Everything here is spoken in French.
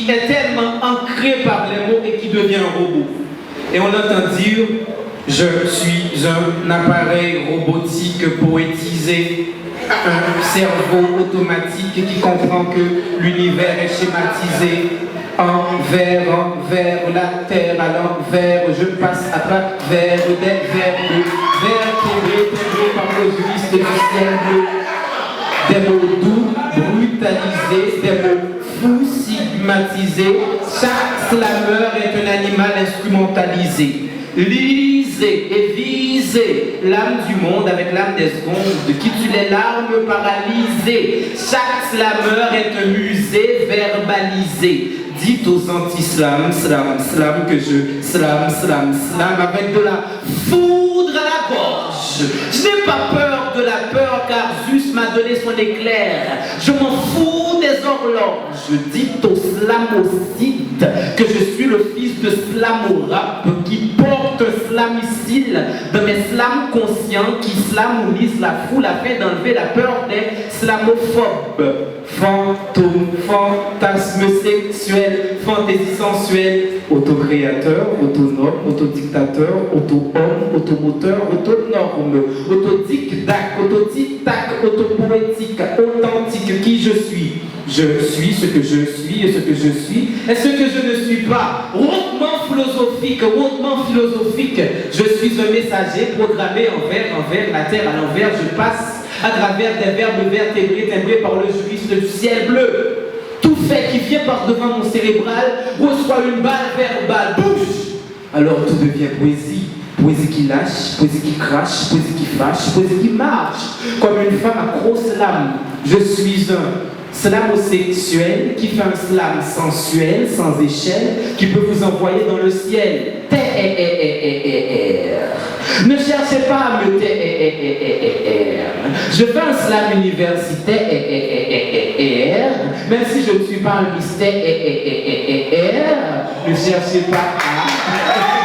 qui est tellement ancré par les mots et qui devient un robot. Et on entend dire, je suis un appareil robotique poétisé, un cerveau automatique qui comprend que l'univers est schématisé envers la terre, à l'envers, je passe à travers des verbes vertébrés par le juriste du ciel bleu. Des mots doux, brutalisés, des mots fous, stigmatisés. Chaque slammer est un animal instrumentalisé. Lisez et visez l'âme du monde avec l'âme des secondes qui tue les larmes paralysées. Chaque slammer est un musée verbalisé. Dites aux anti-slams, slam que je slam avec de la foudre à la gorge. Je n'ai pas peur de la peur car Zeus m'a donné son éclair. Je m'en fous des horloges. Dites aux slamocides que je suis le fils de Slamorap qui porte un slamicile de mes slams conscients qui slamonisent la foule afin d'enlever la peur des slamophobes. Fantôme, fantasme sexuel, fantaisie sensuelle, autocréateur, autonome, autodictateur, auto-homme, automoteur, autonome, autodictac, autodictac, autopoétique, authentique, qui je suis. Je suis ce que je suis et ce que je suis et ce que je ne suis pas. Hautement philosophique, je suis un messager programmé envers la terre à l'envers, je passe à travers des verbes vertébrés timbrés par le juriste du ciel bleu. Tout fait qui vient par devant mon cérébral reçoit une balle verbale. Bouge! Alors tout devient poésie. Poésie qui lâche, poésie qui crache, poésie qui fâche, poésie qui marche. Comme une femme à grosse lame. Je suis un slamosexuel qui fait un slam sensuel, sans échelle, qui peut vous envoyer dans le ciel. Ne cherchez pas à me Je fais un slam universitaire, même si je ne suis pas un mystère, ne cherchez pas à...